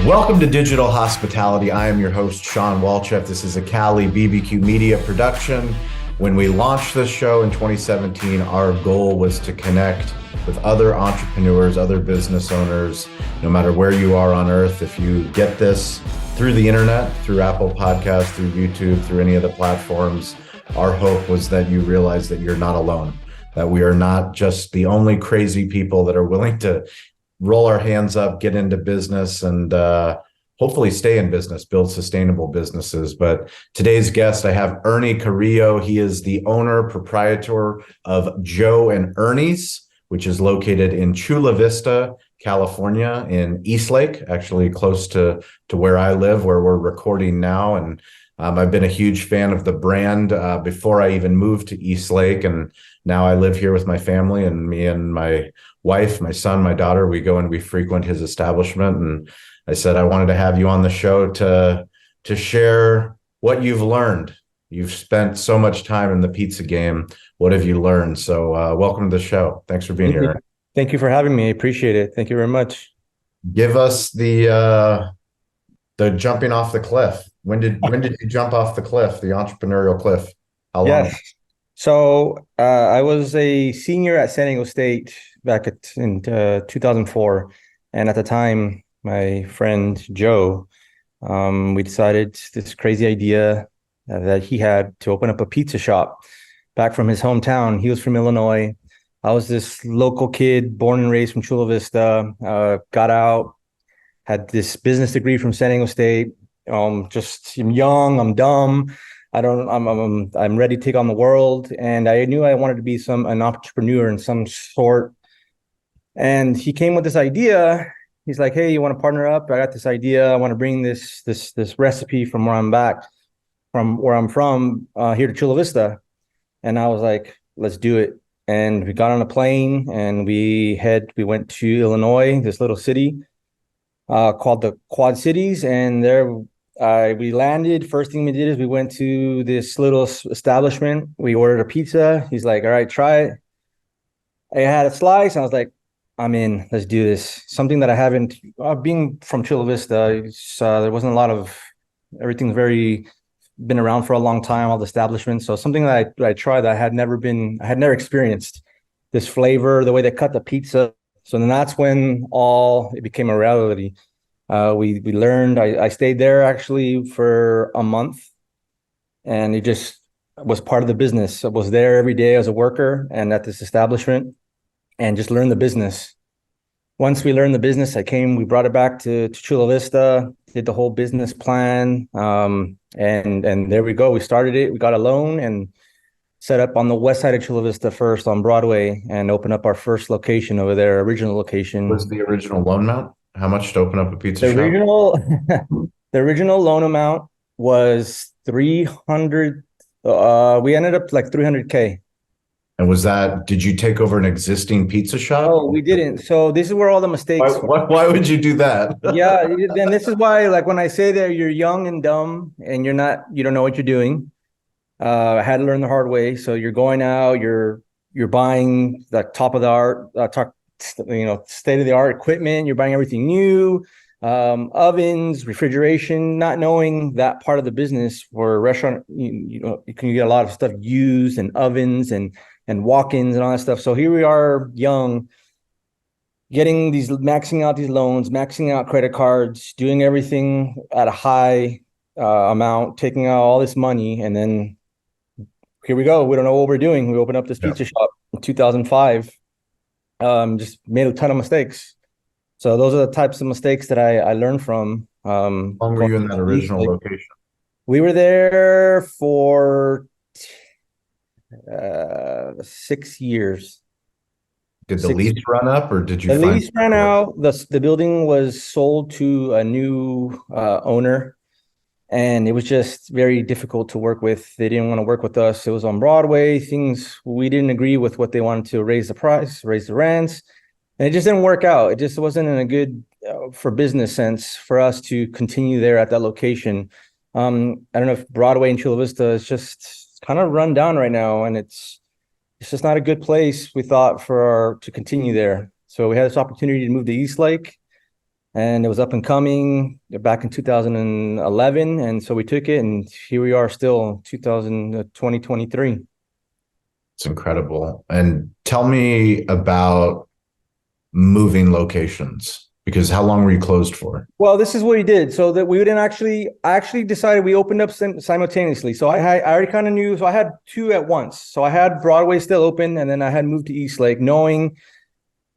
Welcome to Digital Hospitality. I am your host, Sean Walchef. This is a Cali BBQ media production. When we launched this show in 2017, our goal was to connect with other entrepreneurs, other business owners, no matter where you are on earth. If you get this through the internet, through Apple Podcasts, through YouTube, through any of the platforms, our hope was that you realize that you're not alone, that we are not just the only crazy people that are willing to roll our hands up, get into business, and hopefully stay in business, build sustainable businesses. But today's guest, I have Ernie Carrillo. He is the owner, proprietor of Joe Ernie's, which is located in Chula Vista, California, in Eastlake, actually close to where I live, where we're recording now. And I've been a huge fan of the brand before I even moved to Eastlake. And now I live here with my family, and me and my wife, my son, my daughter, we go and we frequent his establishment. And I said, I wanted to have you on the show to share what you've learned. You've spent so much time in the pizza game. What have you learned? So welcome to the show. Thanks for being here. Thank you for having me. I appreciate it. Thank you very much. Give us the jumping off the cliff. When did you jump off the cliff, the entrepreneurial cliff? How long? Yes. So I was a senior at San Diego State back in 2004. And at the time, my friend Joe, we decided this crazy idea that he had to open up a pizza shop back from his hometown. He was from Illinois. I was this local kid, born and raised from Chula Vista, got out, had this business degree from San Diego State. I'm young, I'm dumb. I'm ready to take on the world. And I knew I wanted to be an entrepreneur in some sort. And he came with this idea. He's like, hey, you want to partner up? I got this idea. I want to bring this recipe from where I'm from, here to Chula Vista. And I was like, let's do it. And we got on a plane and we went to Illinois, this little city called the Quad Cities. And there we landed. First thing we did is we went to this little establishment. We ordered a pizza. He's like, all right, try it. I had a slice. And I was like, I'm in. Let's do this. Something that I haven't, being from Chula Vista, there wasn't a lot of, everything's been around for a long time, all the establishments. So something that I tried that I had never experienced, this flavor, the way they cut the pizza. So then that's when it became a reality. We learned. I stayed there actually for a month, and it just was part of the business. I was there every day as a worker and at this establishment, and just learned the business. Once we learned the business, we brought it back to Chula Vista, did the whole business plan, and there we go. We started it. We got a loan and set up on the west side of Chula Vista first on Broadway, and opened up our first location over there, original location. What was the original loan amount? How much to open up a pizza shop? The original loan amount was 300. We ended up like 300K. And did you take over an existing pizza shop? Oh, we didn't. So this is where all the mistakes. Why would you do that? Yeah, then this is why, like when I say that you're young and dumb and you don't know what you're doing. I had to learn the hard way. So you're going out, you're buying the top of the art, state of the art equipment. You're buying everything new, ovens, refrigeration, not knowing that part of the business for a restaurant. You can get a lot of stuff used, and ovens and walk-ins and all that stuff. So here we are, young, maxing out these loans, maxing out credit cards, doing everything at a high amount, taking out all this money, and then here we go. We don't know what we're doing. We opened up this pizza shop in 2005. Just made a ton of mistakes. So those are the types of mistakes that I learned from. How long were you in that original location? We were there for 6 years. Did the lease run up, or did you? The lease ran out. The building was sold to a new owner, and it was just very difficult to work with. They didn't want to work with us. It was on Broadway. We didn't agree with what they wanted to raise the price, raise the rents, and it just didn't work out. It just wasn't in a good for business sense for us to continue there at that location. I don't know if Broadway and Chula Vista is just kind of run down right now, and it's just not a good place, we thought, to continue there. So we had this opportunity to move to Eastlake. and it was up and coming back in 2011. And so we took it, and here we are still 2023. It's incredible. And tell me about moving locations, because how long were you closed for? Well, this is what we did. So that we didn't I actually decided we opened up simultaneously. So I already kind of knew. So I had two at once. So I had Broadway still open, and then I had moved to Eastlake, knowing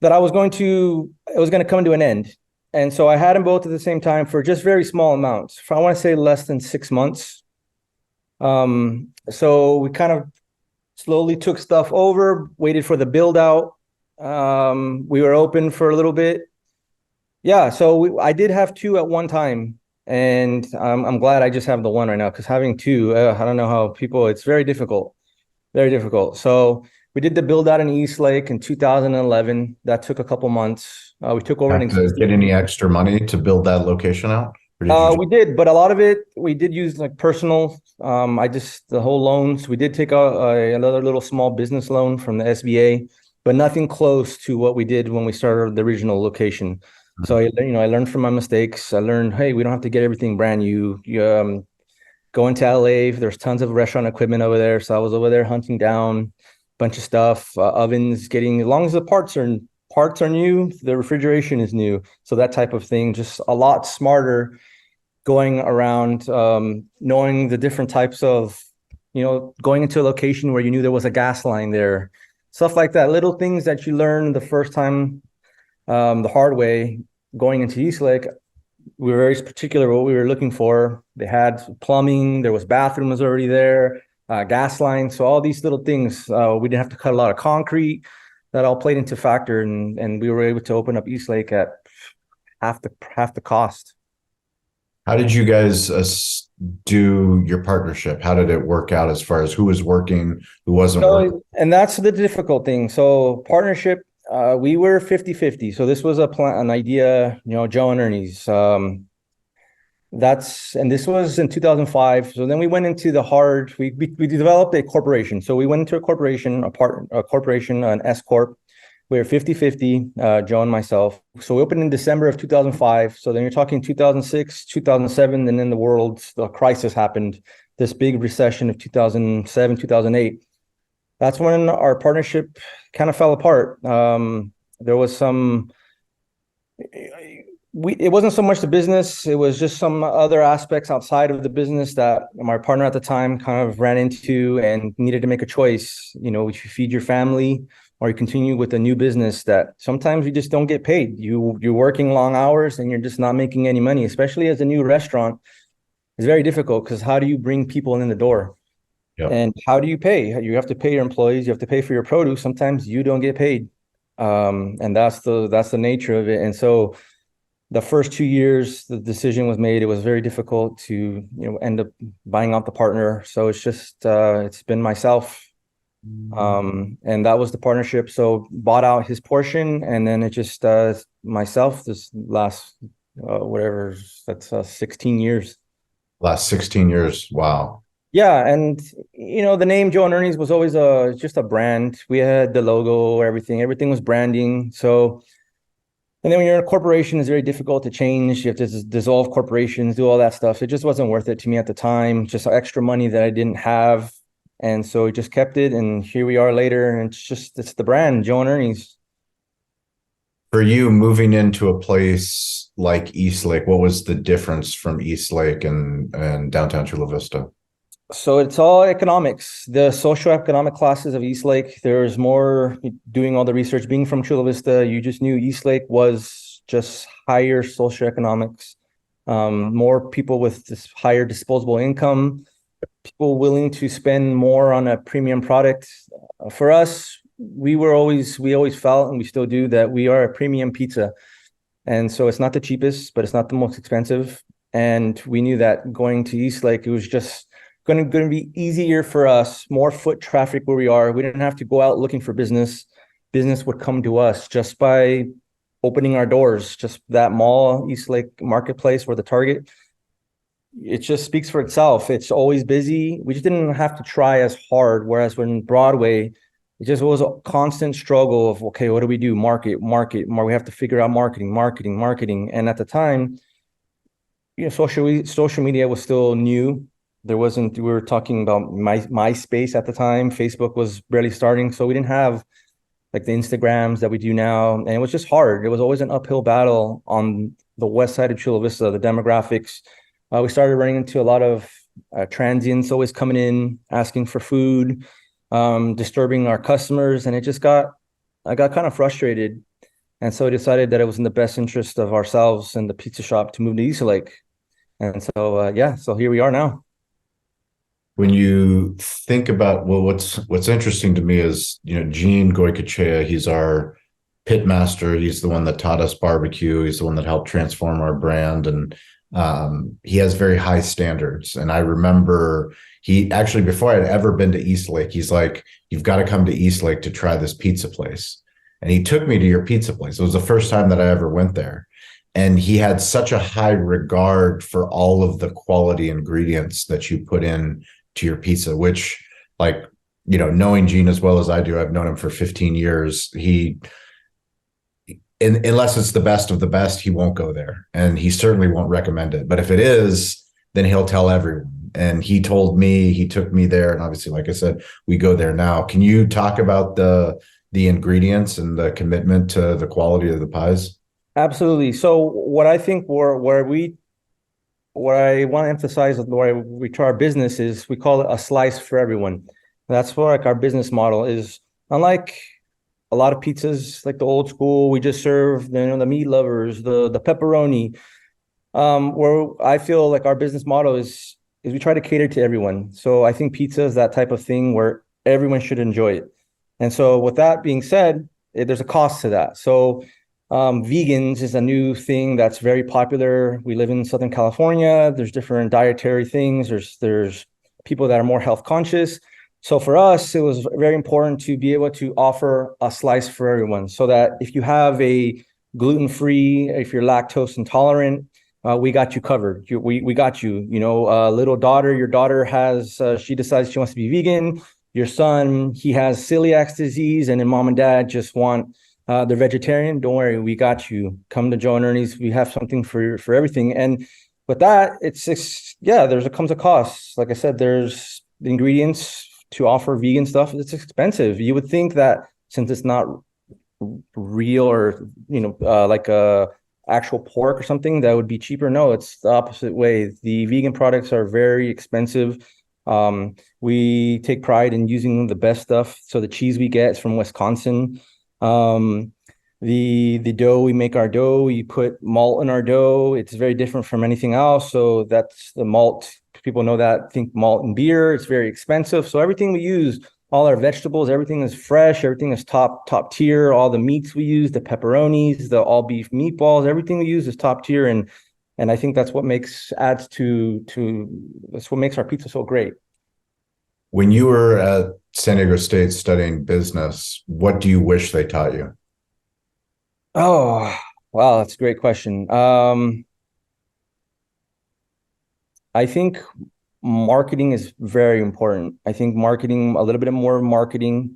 that it was going to come to an end. And so I had them both at the same time for just very small amounts. For, I want to say, less than 6 months. So we kind of slowly took stuff over, waited for the build out. We were open for a little bit. Yeah, so I did have two at one time, and I'm glad I just have the one right now, because having two, I don't know how people, it's very difficult, very difficult. So we did the build out in Eastlake in 2011. That took a couple months. We took over Have to get any extra money to build that location out? Or did you just... We did, but a lot of it we did use like personal. The whole loans. We did take another little small business loan from the SBA, but nothing close to what we did when we started the original location. So I learned from my mistakes. I learned, hey, we don't have to get everything brand new. You go into LA. There's tons of restaurant equipment over there. So I was over there hunting down a bunch of stuff, ovens, as long as the parts are new, the refrigeration is new. So that type of thing, just a lot smarter going around, knowing the different types of, going into a location where you knew there was a gas line there, stuff like that. Little things that you learn the first time, the hard way. Going into Eastlake, we were very particular what we were looking for. They had plumbing, there was bathrooms already there, gas lines. So all these little things, we didn't have to cut a lot of concrete. That all played into factor, and we were able to open up Eastlake at half the cost. How did you guys do your partnership? How did it work out as far as who was working, who wasn't working? And that's the difficult thing. So partnership, we were 50-50. So this was an idea, Joe and Ernie's. This was in 2005. So then we went into we developed a corporation. So we went into a corporation, an S Corp. We were 50-50, Joe and myself. So we opened in December of 2005. So then you're talking 2006, 2007, and then the crisis happened, this big recession of 2007, 2008. That's when our partnership kind of fell apart. There was it wasn't so much the business, it was just some other aspects outside of the business that my partner at the time kind of ran into and needed to make a choice. If you feed your family or you continue with a new business that sometimes you just don't get paid. You're working long hours and you're just not making any money, especially as a new restaurant. It's very difficult because how do you bring people in the door? Yep. And how do you pay? You have to pay your employees. You have to pay for your produce. Sometimes you don't get paid. And that's the nature of it. And so the first 2 years, the decision was made. It was very difficult to, end up buying out the partner. So it's just, it's been myself. And that was the partnership. So bought out his portion, and then it just, myself, this last, whatever, that's 16 years. Last 16 years. Wow. Yeah. And, the name Joe and Ernie's was always just a brand. We had the logo, everything was branding. So, and then when you're in a corporation, it's very difficult to change. You have to dissolve corporations, do all that stuff. It just wasn't worth it to me at the time. Just extra money that I didn't have. And so we just kept it. And here we are later. And it's the brand, Joe and Ernie's. For you, moving into a place like Eastlake, what was the difference from Eastlake and downtown Chula Vista? So it's all economics, the socioeconomic classes of Eastlake. There's more doing all the research. Being from Chula Vista, you just knew Eastlake was just higher socioeconomics, more people with this higher disposable income, people willing to spend more on a premium product. For us, we always felt, and we still do, that we are a premium pizza. And so it's not the cheapest, but it's not the most expensive. And we knew that going to Eastlake, it was just going to be easier for us, more foot traffic where we are. We didn't have to go out looking for business. Business would come to us just by opening our doors. Just that mall, Eastlake Marketplace, where the Target, it just speaks for itself. It's always busy. We just didn't have to try as hard. Whereas when Broadway, it just was a constant struggle of, okay, what do we do? Market. We have to figure out marketing. And at the time, social media was still new. There wasn't, we were talking about MySpace at the time. Facebook was barely starting. So we didn't have like the Instagrams that we do now. And it was just hard. It was always an uphill battle on the west side of Chula Vista, the demographics. We started running into a lot of transients always coming in, asking for food, disturbing our customers. And I got kind of frustrated. And so I decided that it was in the best interest of ourselves and the pizza shop to move to East Lake. And so, so here we are now. When you think about, well, what's interesting to me is, Gene Goycochea, he's our pit master. He's the one that taught us barbecue. He's the one that helped transform our brand. And he has very high standards. And I remember he actually, before I'd ever been to East Lake, he's like, you've got to come to East Lake to try this pizza place. And he took me to your pizza place. It was the first time that I ever went there. And he had such a high regard for all of the quality ingredients that you put in to your pizza, which, like, knowing Gene as well as I do, I've known him for 15 years. Unless it's the best of the best, he won't go there. And he certainly won't recommend it. But if it is, then he'll tell everyone. And he told me, he took me there. And obviously, like I said, we go there now. Can you talk about the ingredients and the commitment to the quality of the pies? Absolutely. So what I think what I want to emphasize where we try our business is we call it a slice for everyone. That's what like our business model is. Unlike a lot of pizzas, like the old school, we just serve the meat lovers, the pepperoni. Where I feel like our business model is we try to cater to everyone. So I think pizza is that type of thing where everyone should enjoy it. And so with that being said, there's a cost to that. So vegans is a new thing that's very popular. We live in Southern California. There's different dietary things. There's people that are more health conscious. So for us, it was very important to be able to offer a slice for everyone so that if you have a gluten-free, if you're lactose intolerant, we got you covered. We got you. Little daughter, your daughter she decides she wants to be vegan. Your son, he has celiac disease, and then mom and dad just want they're vegetarian. Don't worry, we got you. Come to Joe Ernie's. We have something for everything. And with that, comes a cost. Like I said, there's the ingredients to offer vegan stuff. It's expensive. You would think that since it's not real or like a actual pork or something, that would be cheaper. No, it's the opposite way. The vegan products are very expensive. We take pride in using the best stuff. So the cheese we get is from Wisconsin. The dough, we make our dough, we put malt in our dough. It's very different from anything else. So that's the malt. People know that, think malt and beer. It's very expensive. So everything we use, all our vegetables, everything is fresh. Everything is top tier. All the meats we use, the pepperonis, the all beef meatballs, everything we use is top tier. And I think that's what makes our pizza so great. When you were at San Diego State studying business, what do you wish they taught you? Oh, wow, that's a great question. I think marketing is very important. I think marketing, a little bit more marketing.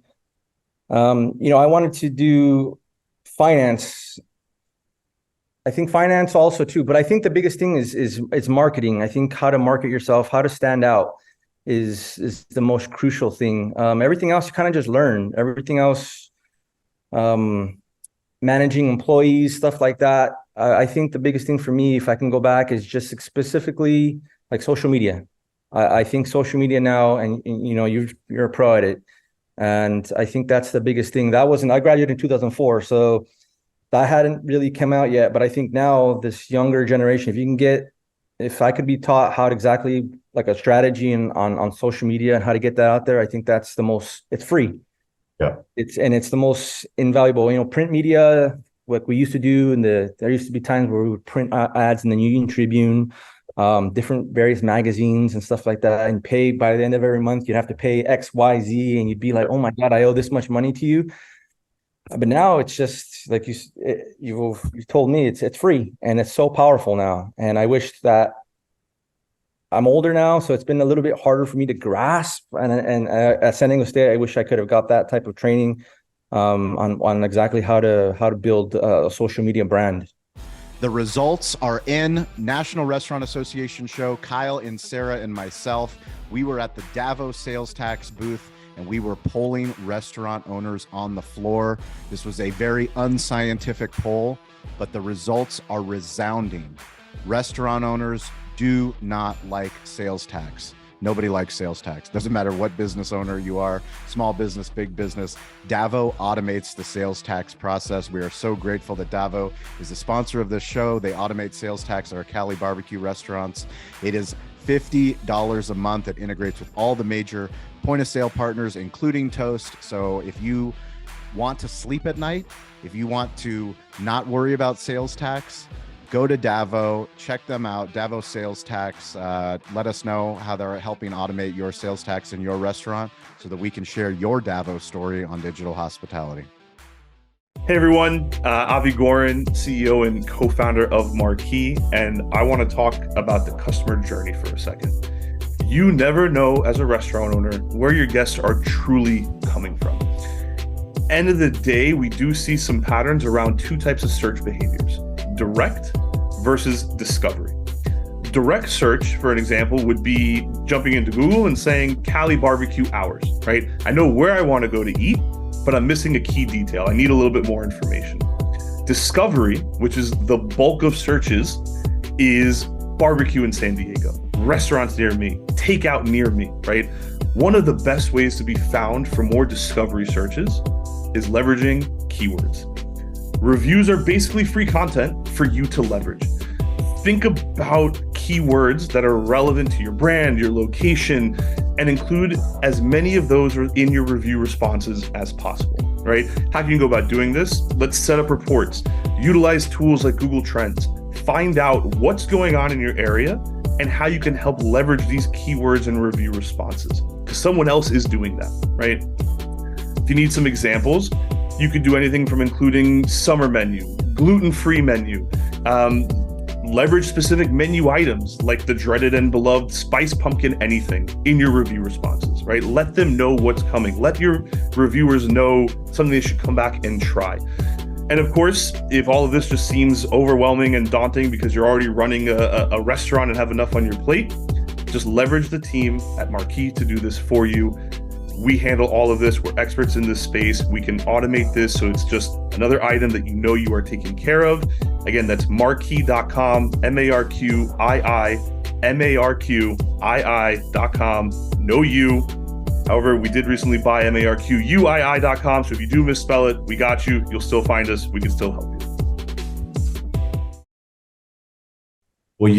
I wanted to do finance. I think finance also too, but I think the biggest thing is marketing. I think how to market yourself, how to stand out is the most crucial thing. Everything else you kind of just learn. Everything else, managing employees, stuff like that. I think the biggest thing for me, if I can go back, is just specifically like social media. I think social media now, and you're a pro at it, and I think that's the biggest thing. I graduated in 2004, so that hadn't really come out yet. But I think now this younger generation, if I could be taught how to exactly like a strategy on social media and how to get that out there, I think that's it's free. Yeah. It's the most invaluable, print media, what we used to do. There used to be times where we would print ads in the Union Tribune, different various magazines and stuff like that, and pay by the end of every month, you'd have to pay X, Y, Z, and you'd be like, oh my God, I owe this much money to you. But now it's just like you've told me, it's free, and it's so powerful now. And I wish that I'm older now, so it's been a little bit harder for me to grasp. And at San Diego State, I wish I could have got that type of training on exactly how to build a social media brand. The results are in. National Restaurant Association show. Kyle and Sarah and myself, we were at the Davos sales tax booth and we were polling restaurant owners on the floor. This was a very unscientific poll, but the results are resounding. Restaurant owners do not like sales tax. Nobody likes sales tax. Doesn't matter what business owner you are, small business, big business. Davo automates the sales tax process. We are so grateful that Davo is the sponsor of this show. They automate sales tax at our Cali barbecue restaurants. It is $50 a month. It integrates with all the major point of sale partners, including Toast. So if you want to sleep at night, if you want to not worry about sales tax, go to Davo, check them out, Davo Sales Tax. Let us know how they're helping automate your sales tax in your restaurant so that we can share your Davo story on digital hospitality. Hey everyone, Avi Gorin, CEO and co-founder of Marquee, and I want to talk about the customer journey for a second. You never know as a restaurant owner where your guests are truly coming from. End of the day, we do see some patterns around two types of search behaviors: direct versus discovery. Direct search, for an example, would be jumping into Google and saying Cali barbecue hours, right? I know where I want to go to eat, but I'm missing a key detail. I need a little bit more information. Discovery, which is the bulk of searches, is barbecue in San Diego, restaurants near me, takeout near me, right? One of the best ways to be found for more discovery searches is leveraging keywords. Reviews are basically free content for you to leverage. Think about keywords that are relevant to your brand, your location, and include as many of those in your review responses as possible, right? How can you go about doing this? Let's set up reports, utilize tools like Google Trends, find out what's going on in your area and how you can help leverage these keywords and review responses, because someone else is doing that, right? If you need some examples, you could do anything from including summer menu, gluten-free menu, leverage specific menu items like the dreaded and beloved spice pumpkin anything in your review responses, right? Let them know what's coming. Let your reviewers know something they should come back and try. And of course, if all of this just seems overwhelming and daunting because you're already running a restaurant and have enough on your plate, just leverage the team at Marquee to do this for you. We handle all of this. We're experts in this space. We can automate this so it's just another item that you know you are taking care of. Again, that's marquee.com, marquii.com. No U. However, we did recently buy marquii.com. So if you do misspell it, we got you. You'll still find us. We can still help you. Well,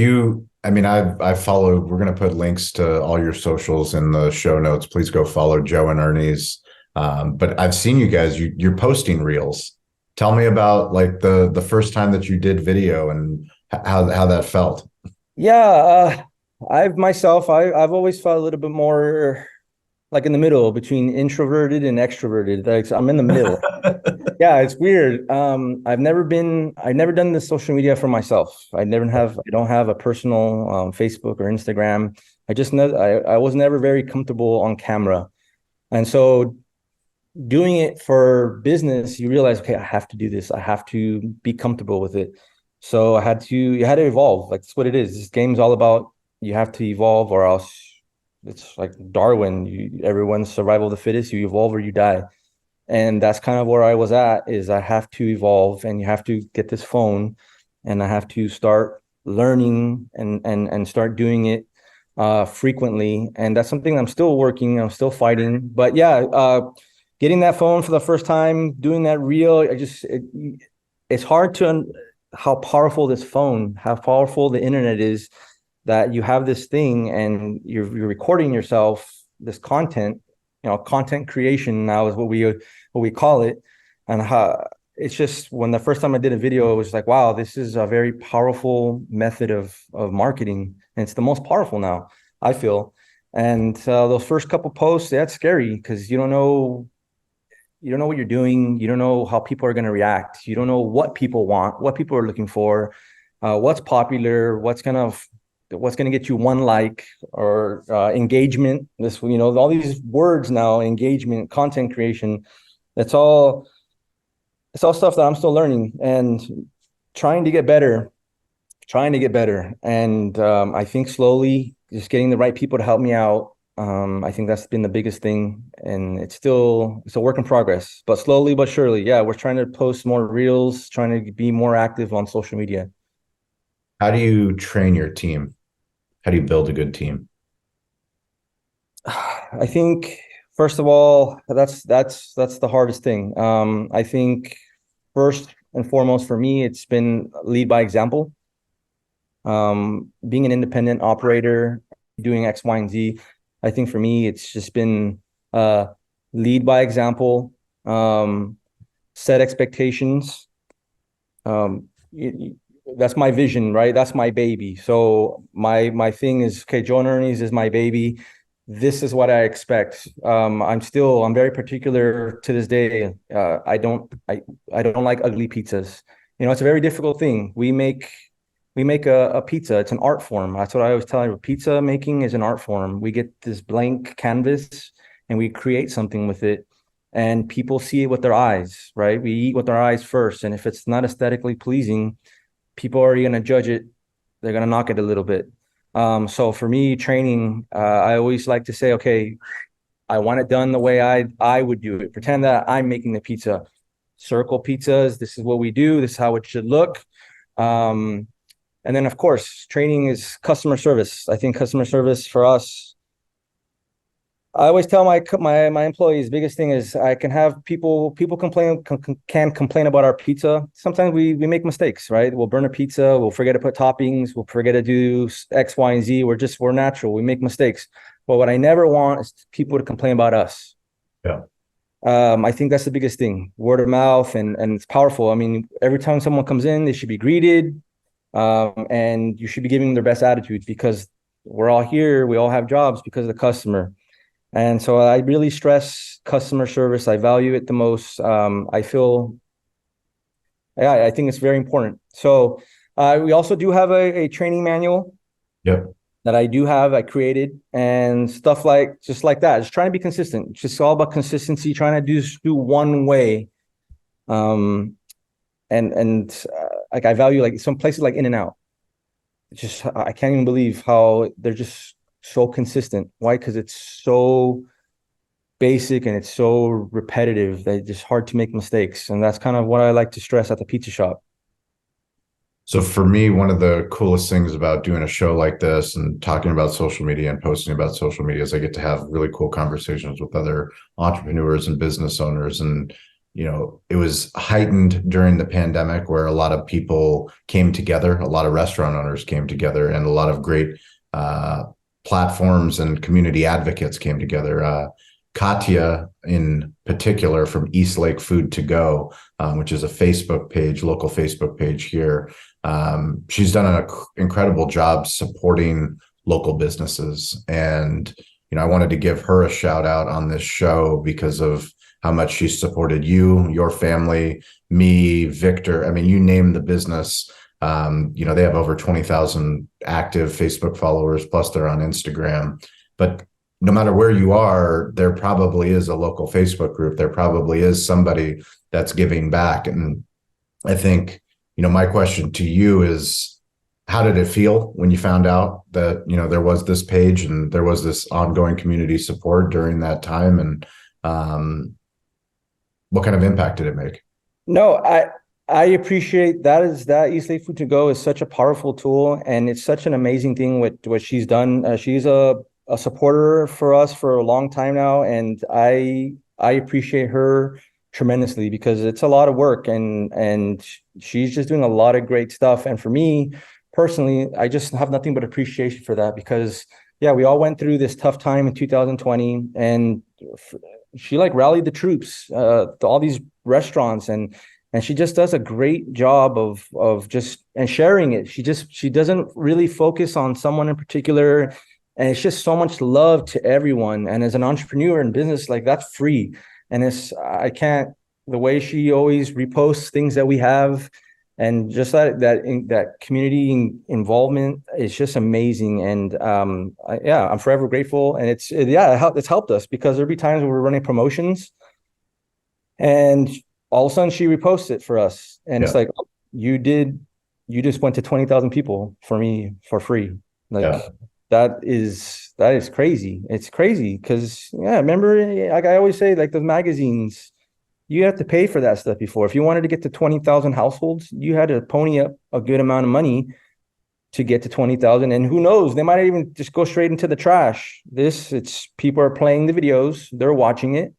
I followed, we're going to put links to all your socials in the show notes. Please go follow Joe and Ernie's. But I've seen you guys, you're posting reels. Tell me about like the first time that you did video and how that felt. Yeah, I've always felt a little bit more like in the middle between introverted and extroverted. Like I'm in the middle. Yeah, it's weird. I've never done this social media for myself. I don't have a personal Facebook or Instagram. I was never very comfortable on camera. And so doing it for business, you realize, okay, I have to do this. I have to be comfortable with it. So you had to evolve. Like that's what it is. This game's all about, you have to evolve or else it's like Darwin, everyone's survival of the fittest, you evolve or you die. And that's kind of where I was at, is I have to evolve and you have to get this phone and I have to start learning and start doing it frequently. And that's something I'm still working, I'm still fighting. But yeah, getting that phone for the first time, doing that reel, it's hard how powerful this phone, how powerful the internet is, that you have this thing and you're recording yourself, this content. Content creation now is what we call it. And how it's just, when the first time I did a video, it was like, wow, this is a very powerful method of marketing. And it's the most powerful now, I feel. And those first couple posts, that's scary because you don't know what you're doing. You don't know how people are going to react. You don't know what people want, what people are looking for, what's popular, what's kind of what's going to get you one like or engagement. This, all these words now, engagement, content creation, it's all stuff that I'm still learning and trying to get better. And I think slowly just getting the right people to help me out. I think that's been the biggest thing, and it's a work in progress, but slowly but surely, yeah, we're trying to post more reels, trying to be more active on social media. How do you train your team? How do you build a good team? I think first of all, that's the hardest thing. I think first and foremost for me, it's been lead by example. Being an independent operator, doing X, Y, and Z. I think for me, it's just been lead by example, set expectations. That's my vision, right? That's my baby. So my thing is, okay, Joe Ernie's is my baby. This is what I expect. I'm very particular to this day. I don't like ugly pizzas. It's a very difficult thing. We make a pizza. It's an art form. That's what I always tell you. Pizza making is an art form. We get this blank canvas and we create something with it, and people see it with their eyes, right? We eat with our eyes first, and if it's not aesthetically pleasing, people are already going to judge it. They're going to knock it a little bit. So for me, training, I always like to say, okay, I want it done the way I would do it. Pretend that I'm making the pizza. Circle pizzas. This is what we do. This is how it should look. And then, of course, training is customer service. I think customer service for us, I always tell my employees, biggest thing is I can have people can complain about our pizza. Sometimes we make mistakes, right? We'll burn a pizza, we'll forget to put toppings, we'll forget to do X, Y, and Z. We're natural. We make mistakes. But what I never want is people to complain about us. Yeah. I think that's the biggest thing. Word of mouth, and it's powerful. I mean, every time someone comes in, they should be greeted, and you should be giving them their best attitude, because we're all here. We all have jobs because of the customer. And so I really stress customer service. I value it the most. I think it's very important. So we also do have a training manual. Yep. That I created, and stuff just like that. Just trying to be consistent. It's just all about consistency, trying to do one way. Like I value like some places like In-N-Out. I can't even believe how they're just so consistent. Why? Because it's so basic and it's so repetitive that it's just hard to make mistakes. And that's kind of what I like to stress at the pizza shop. So for me, one of the coolest things about doing a show like this and talking about social media and posting about social media is I get to have really cool conversations with other entrepreneurs and business owners. And, it was heightened during the pandemic, where a lot of people came together, a lot of restaurant owners came together, and a lot of great platforms and community advocates came together. Katya, in particular, from East Lake Food to Go, which is a Facebook page, local Facebook page here. She's done an incredible job supporting local businesses. And, I wanted to give her a shout out on this show because of how much she supported you, your family, me, Victor. I mean, you name the business. They have over 20,000 active Facebook followers, plus they're on Instagram. But no matter where you are, there probably is a local Facebook group. There probably is somebody that's giving back. And I think, my question to you is, how did it feel when you found out that, there was this page and there was this ongoing community support during that time? And what kind of impact did it make? No, I appreciate that East Lake Food to Go is such a powerful tool, and it's such an amazing thing with what she's done. She's a supporter for us for a long time now, and I appreciate her tremendously, because it's a lot of work, and she's just doing a lot of great stuff. And for me personally, I just have nothing but appreciation for that, because we all went through this tough time in 2020, and she rallied the troops, all these restaurants, and she just does a great job of just and sharing it. She doesn't really focus on someone in particular, and it's just so much love to everyone. And as an entrepreneur in business, that's free. And the way she always reposts things that we have, And just that community involvement is just amazing. And I'm forever grateful. And it's helped us, because there'll be times where we're running promotions and all of a sudden she reposts it for us. And it's like, oh, you just went to 20,000 people for me for free. Like that is crazy. It's crazy because remember, like I always say, like the magazines, you have to pay for that stuff before. If you wanted to get to 20,000 households, you had to pony up a good amount of money to get to 20,000. And who knows, they might even just go straight into the trash. It's people are playing the videos, they're watching it,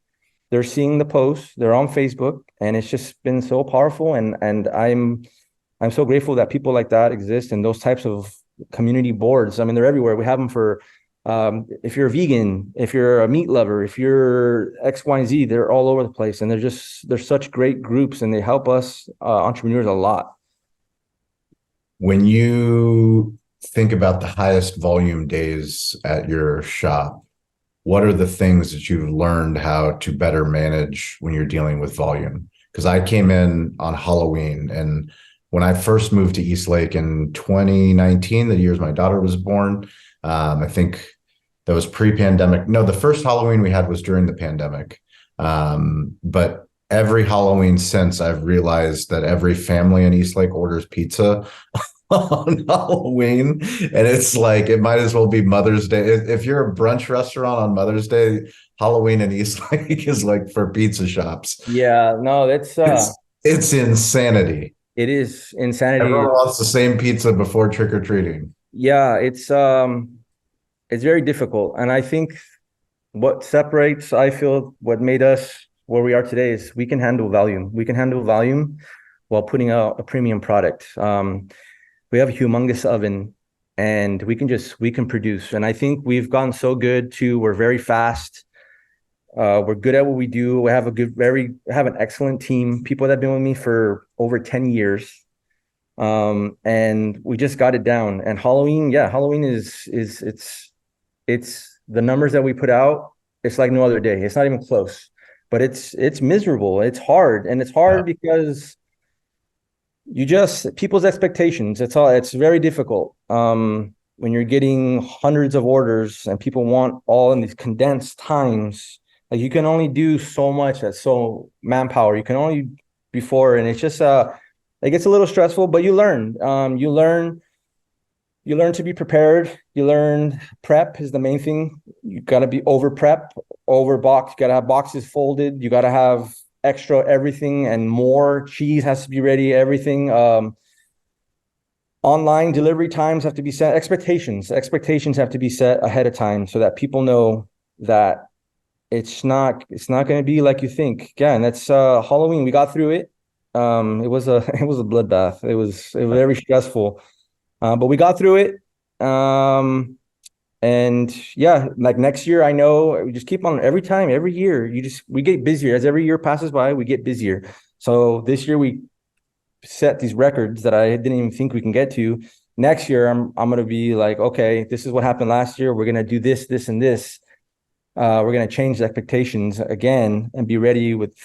they're seeing the posts, they're on Facebook, and it's just been so powerful. And I'm so grateful that people like that exist, and those types of community boards. I mean, they're everywhere. We have them for if you're a vegan, if you're a meat lover, if you're X, Y, and Z, they're all over the place. And they're such great groups, and they help us entrepreneurs a lot. When you think about the highest volume days at your shop, what are the things that you've learned how to better manage when you're dealing with volume? Because I came in on Halloween, and when I first moved to Eastlake in 2019, the years my daughter was born, I think that was pre-pandemic. No, the first Halloween we had was during the pandemic. But every Halloween since, I've realized that every family in Eastlake orders pizza on Halloween. And it's like, it might as well be Mother's Day. If you're a brunch restaurant on Mother's Day, Halloween in Eastlake is like for pizza shops. Yeah, no, it's insanity. It is insanity. Everyone wants the same pizza before trick-or-treating. Yeah, it's very difficult. And I think I feel what made us where we are today is we can handle volume. We can handle volume while putting out a premium product. We have a humongous oven, and we can produce. And I think we've gotten so good we're very fast. We're good at what we do. We have an excellent team, people that have been with me for over 10 years. And we just got it down. And Halloween is it's the numbers that we put out. It's like no other day. It's not even close, but it's miserable. It's hard. And it's hard because people's expectations. It's very difficult. When you're getting hundreds of orders and people want all in these condensed times, like you can only do so much at so manpower. You can only before, and it's just it gets a little stressful, but you learn. You learn to be prepared. You learn prep is the main thing. You got to be over prep, over box. You got to have boxes folded. You got to have extra everything and more. Cheese has to be ready. Everything. Online delivery times have to be set. Expectations have to be set ahead of time so that people know that it's not going to be like you think. Yeah, and that's Halloween. We got through it. It was a bloodbath. It was very stressful, but we got through it. And yeah, like next year, I know we just keep on every year. We get busier as every year passes by. We get busier. So this year we set these records that I didn't even think we can get to. Next year, I'm going to be like, okay, this is what happened last year. We're going to do this, this, and this. We're going to change the expectations again and be ready with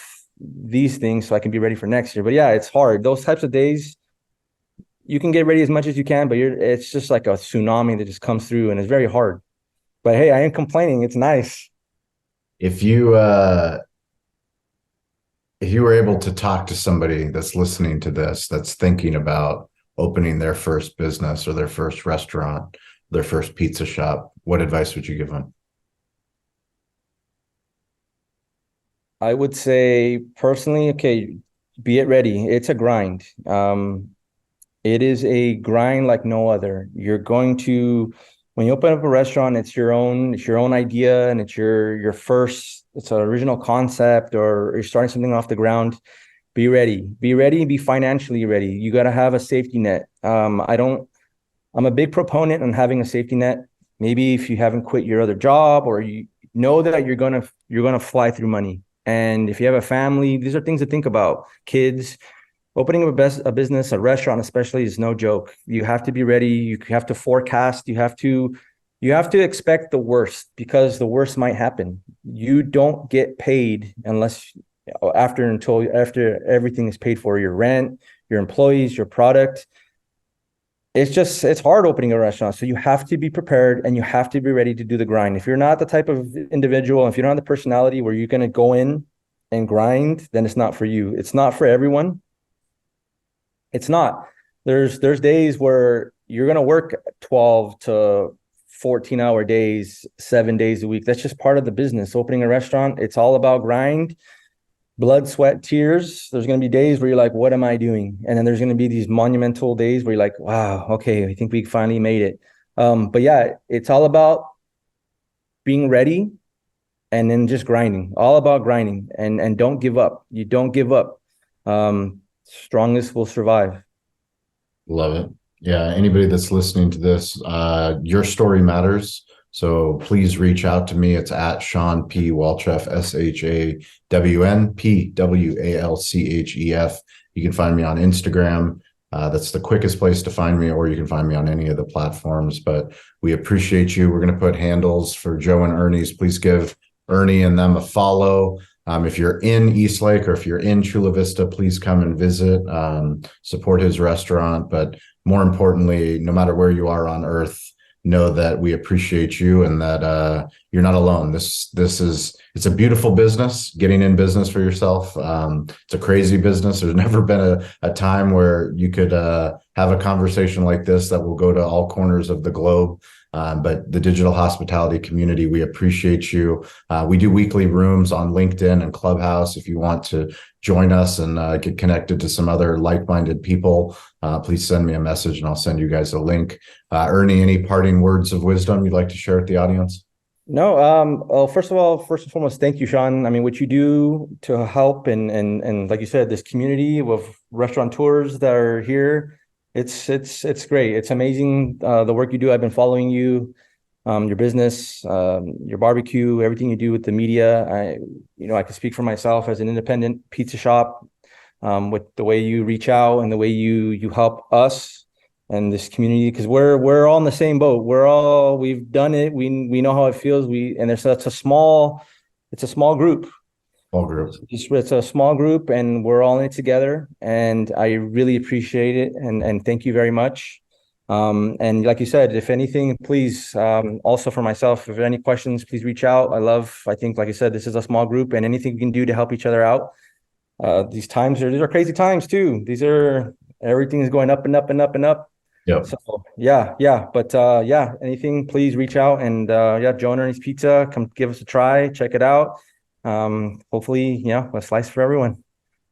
these things so I can be ready for next year. But yeah, it's hard. Those types of days, you can get ready as much as you can, but it's just like a tsunami that just comes through, and it's very hard. But hey, I ain't complaining. It's nice. If you were able to talk to somebody that's listening to this, that's thinking about opening their first business or their first restaurant, their first pizza shop, what advice would you give them? I would say personally, okay, be it ready. It's a grind. It is a grind like no other. You're going to, when you open up a restaurant, it's your own idea, and it's it's an original concept, or you're starting something off the ground. Be ready, be financially ready. You got to have a safety net. I'm a big proponent on having a safety net. Maybe if you haven't quit your other job, or you know that you're going to fly through money. And if you have a family, these are things to think about. Kids, opening a business, a restaurant especially, is no joke. You have to be ready. You have to forecast. You have to expect the worst, because the worst might happen. You don't get paid unless after everything is paid for, your rent, your employees, your product. It's hard opening a restaurant. So you have to be prepared and you have to be ready to do the grind. If you're not the type of individual, if you don't have the personality where you're going to go in and grind, then it's not for you. It's not for everyone. It's not. There's days where you're going to work 12 to 14-hour days, 7 days a week. That's just part of the business. Opening a restaurant, it's all about grind, blood, sweat, tears. There's going to be days where you're like, what am I doing? And then there's going to be these monumental days where you're like, wow, okay, I think we finally made it. But yeah, it's all about being ready and then just grinding, all about grinding, and don't give up. You don't give up. Strongest will survive. Love it. Yeah. Anybody that's listening to this, your story matters. So please reach out to me. It's at Sean P. Walchef, ShawnPWalchef. You can find me on Instagram. That's the quickest place to find me, or you can find me on any of the platforms. But we appreciate you. We're going to put handles for Joe and Ernie's. Please give Ernie and them a follow. If you're in Eastlake or if you're in Chula Vista, please come and visit, support his restaurant. But more importantly, no matter where you are on earth, know that we appreciate you and that you're not alone. It's a beautiful business, getting in business for yourself. It's a crazy business. There's never been a time where you could have a conversation like this that will go to all corners of the globe. But the digital hospitality community, we appreciate you. We do weekly rooms on LinkedIn and Clubhouse. If you want to join us and get connected to some other like-minded people, please send me a message and I'll send you guys a link. Ernie, any parting words of wisdom you'd like to share with the audience? No, well, first and foremost, thank you, Sean. I mean, what you do to help and like you said, this community of restaurateurs that are here, it's great. It's amazing, the work you do. I've been following you, your business, your barbecue, everything you do with the media. I can speak for myself as an independent pizza shop, with the way you reach out and the way you help us and this community, because we're all in the same boat. We've done it. We know how it feels. It's a small group. It's a small group and we're all in it together. And I really appreciate it. And thank you very much. And like you said, if anything, please, also for myself, if there are any questions, please reach out. I think, like I said, this is a small group and anything we can do to help each other out. These are crazy times too. Everything is going up and up and up and up. Yep. So yeah. But anything, please reach out and Joe Ernie's Pizza, come give us a try, check it out. Hopefully, a slice for everyone.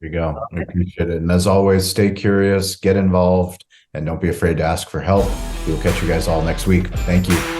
There you go. We appreciate it. And as always, stay curious, get involved, and don't be afraid to ask for help. We'll catch you guys all next week. Thank you.